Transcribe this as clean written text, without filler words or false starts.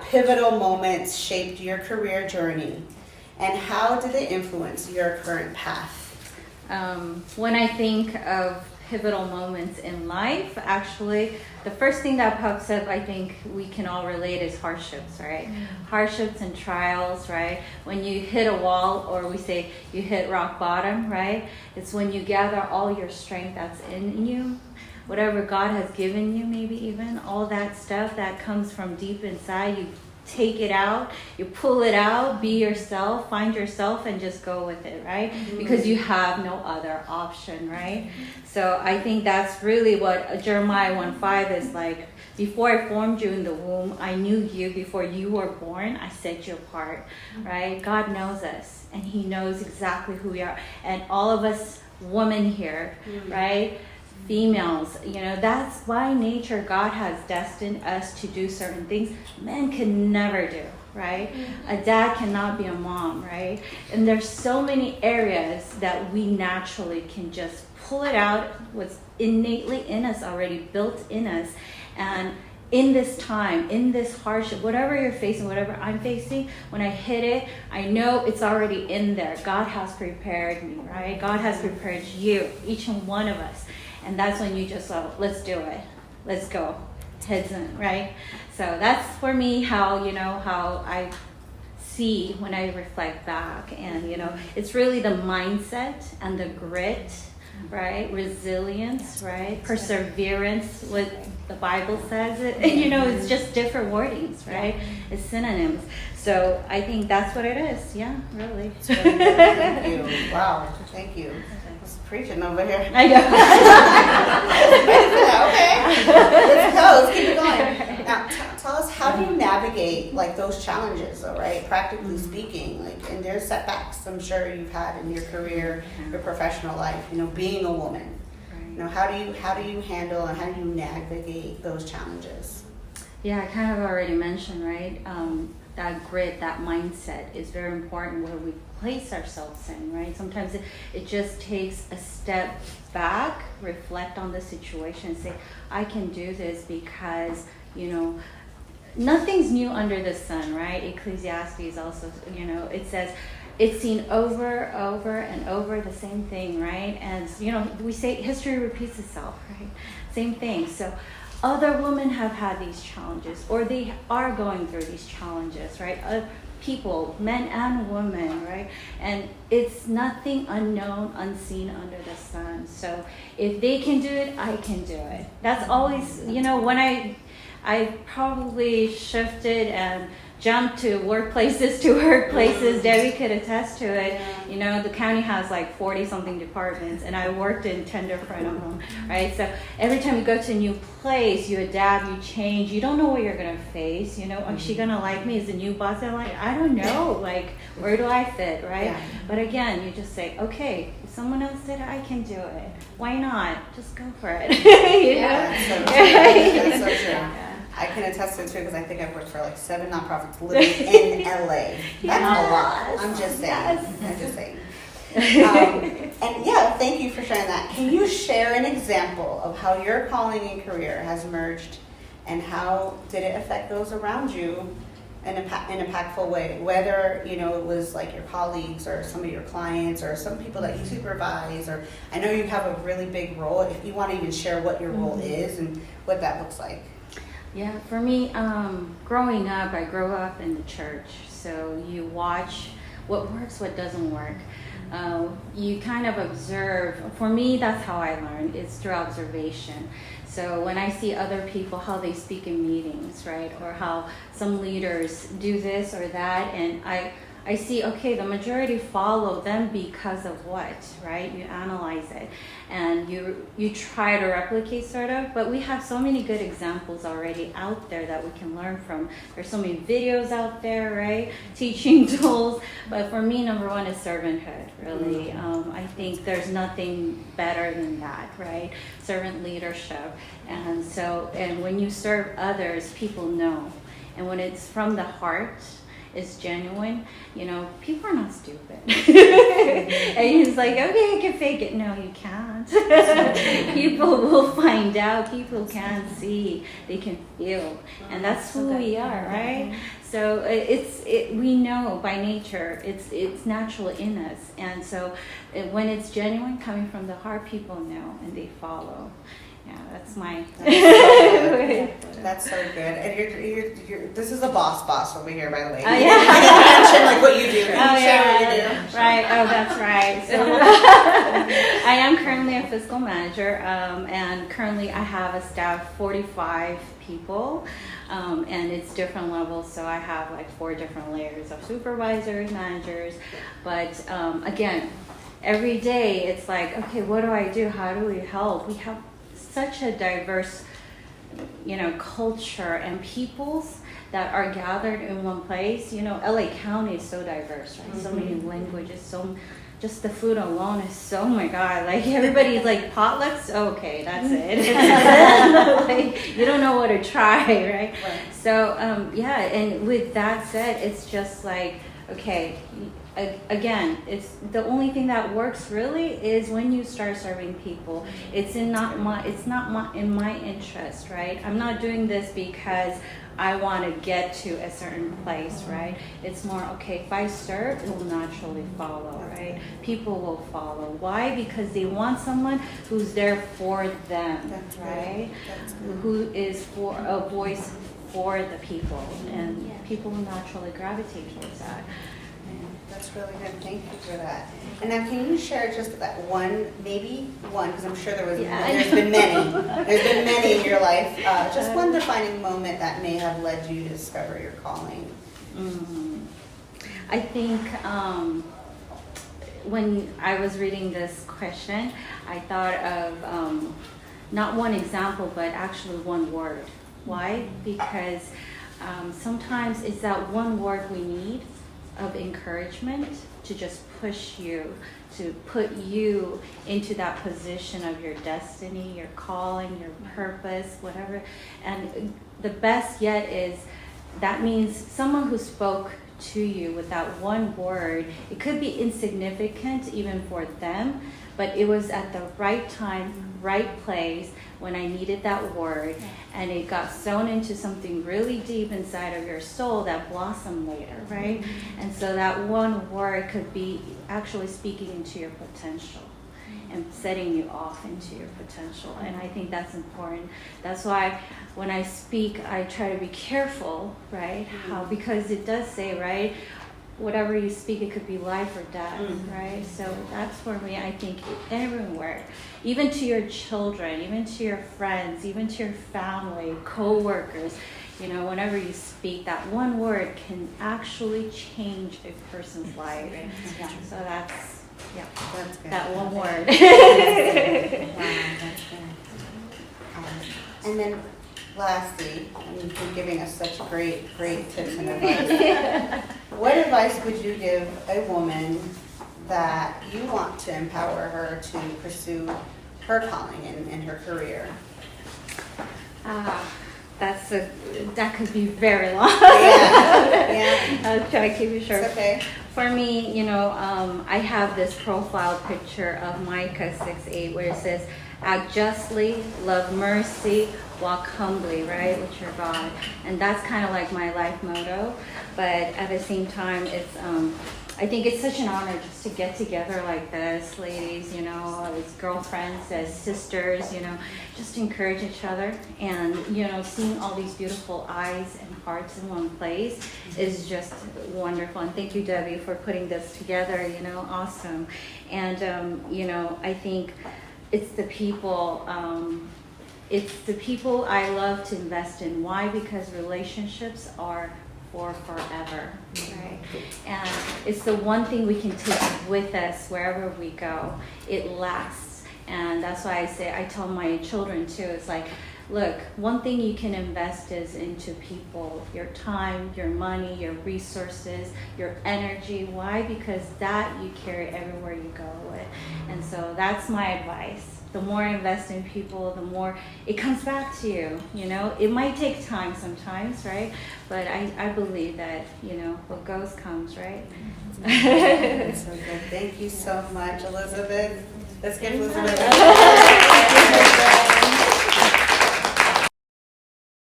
pivotal moments shaped your career journey, and how did they influence your current path? When I think of pivotal moments in life, actually, the first thing that pops up, I think we can all relate, is hardships, right? Hardships and trials, right? When you hit a wall, or we say you hit rock bottom, right? It's when you gather all your strength that's in you, whatever God has given you, maybe even all that stuff that comes from deep inside, you take it out, you pull it out, be yourself, find yourself, and just go with it, right? Because you have no other option, right? So I think that's really what Jeremiah 1:5 is like. Before I formed you in the womb, I knew you. Before you were born, I set you apart, right? God knows us, and he knows exactly who we are. And all of us women here, right? Females, that's by nature God has destined us to do certain things men can never do, right? A dad cannot be a mom, right? And there's so many areas that we naturally can just pull it out, what's innately in us already, built in us. And in this time, in this hardship, whatever you're facing, whatever I'm facing, when I hit it, I know it's already in there. God has prepared me, right? God has prepared you, each and one of us. And that's when you just, let's do it. Let's go. Heads in, right? So that's for me how I see when I reflect back. And, it's really the mindset and the grit, right? Resilience, right? Perseverance, what the Bible says. It's just different wordings, right? It's synonyms. So I think that's what it is. Yeah, really. Thank you. Wow. Thank you. Preaching over here. I know. Okay, let's keep it going. Now, tell us, how do you navigate those challenges, all right? Practically speaking, and there's setbacks I'm sure you've had in your career, your professional life. Being a woman. Right. How do you handle and how do you navigate those challenges? Yeah, I kind of already mentioned, right? That grit, that mindset is very important where we place ourselves in, right? Sometimes it just takes a step back, reflect on the situation, say, I can do this because, nothing's new under the sun, right? Ecclesiastes also, it says, it's seen over and over the same thing, right? And, we say history repeats itself, right? Same thing. So other women have had these challenges, or they are going through these challenges, right? People, men and women, right? And it's nothing unknown, unseen under the sun. So if they can do it, I can do it. That's always, when I probably shifted and jumped to workplaces to workplaces. Debbie could attest to it. The county has 40 something departments, and I worked in 10 different of them, right? So every time you go to a new place, you adapt, you change. You don't know what you're gonna face. Is she gonna like me? Is the new boss gonna like? I don't know. Where do I fit, right? Yeah. But again, you just say, okay, if someone else did it, I can do it. Why not? Just go for it. That's so true. That's so true. I can attest to it too, because I think I've worked for 7 nonprofits living in LA. That's a lot. I'm just saying. And yeah, thank you for sharing that. Can you share an example of how your calling and career has merged, and how did it affect those around you in an impactful way? Whether it was your colleagues, or some of your clients, or some people that you supervise, or I know you have a really big role. If you want to even share what your role is and what that looks like. Yeah, for me, growing up, I grew up in the church. So you watch what works, what doesn't work. You kind of observe. For me, that's how I learned. It's through observation. So when I see other people, how they speak in meetings, right? Or how some leaders do this or that, and I see, okay, the majority follow them because of what, right? You analyze it and you try to replicate sort of, but we have so many good examples already out there that we can learn from. There's so many videos out there, right? Teaching tools. But for me, number one is servanthood, really. I think there's nothing better than that, right? Servant leadership. And when you serve others, people know. And when it's from the heart, is genuine, people are not stupid. And he's like, okay, I can fake it. No, you can't. People will find out. People can see. They can feel. And that's who we are, right? So we know by nature it's natural in us, and so when it's genuine, coming from the heart, people know and they follow. Yeah, that's my. That's so good. And you're this is a boss over here, by the way. Yeah. I didn't mention like what you do. Can you share what you do? Right. Oh, that's right. So I am currently a fiscal manager, and currently I have a staff 45 people, and it's different levels. So I have like 4 different layers of supervisors, managers, but again, every day it's like, okay, what do I do? How do we help? We have such a diverse, culture and peoples that are gathered in one place. LA County is so diverse, right? Mm-hmm. So many languages, just the food alone is so, oh my God, like everybody's like potlucks, okay, that's it. Like, you don't know what to try, right? So, and with that said, it's just like, okay, again, it's the only thing that works really is when you start serving people. It's not in my interest, right? I'm not doing this because I want to get to a certain place, right? It's more, okay, if I serve, it will naturally follow, right? People will follow. Why? Because they want someone who's there for them, that's right? Who is for a voice for the people, and people will naturally gravitate towards that. That's really good. Thank you for that. And now, can you share just that maybe one, because I'm sure there's been many. There's been many in your life. Just one defining moment that may have led you to discover your calling. Mm-hmm. I think when I was reading this question, I thought of not one example, but actually one word. Why? Because sometimes it's that one word we need of encouragement to just push you, to put you into that position of your destiny, your calling, your purpose, whatever. And the best yet is that means someone who spoke to you with that one word. It could be insignificant even for them, but it was at the right time, right place when I needed that word, and it got sewn into something really deep inside of your soul that blossomed later, right? And so that one word could be actually speaking into your potential and setting you off into your potential. And I think that's important. That's why when I speak, I try to be careful, right? Because it does say, right, whatever you speak, it could be life or death, right? So that's for me, I think, everywhere. Even to your children, even to your friends, even to your family, co-workers, whenever you speak, that one word can actually change a person's life. So that's good. That one word. Wow, that's good. And then lastly, you've been giving us such great tips and advice. What advice would you give a woman that you want to empower her to pursue her calling in her career? That could be very long. Yeah. I'll try to keep it short. It's okay. For me, I have this profile picture of Micah 6:8 where it says, act justly, love mercy, walk humbly, right, with your God. And that's kind of like my life motto. But at the same time, I think it's such an honor just to get together like this, ladies, as girlfriends, as sisters, just encourage each other. And, seeing all these beautiful eyes and hearts in one place is just wonderful. And thank you, Debbie, for putting this together, awesome. And, I think it's the people I love to invest in. Why? Because relationships are for forever, right? And it's the one thing we can take with us wherever we go. It lasts. And that's why I tell my children too, it's like, look, one thing you can invest is into people, your time, your money, your resources, your energy. Why? Because that you carry everywhere you go with. And so that's my advice. The more I invest in people, the more it comes back to you. It might take time sometimes, right? But I believe that, what goes comes, right? That's so good. Thank you so much, Elizabeth. Let's give Elizabeth a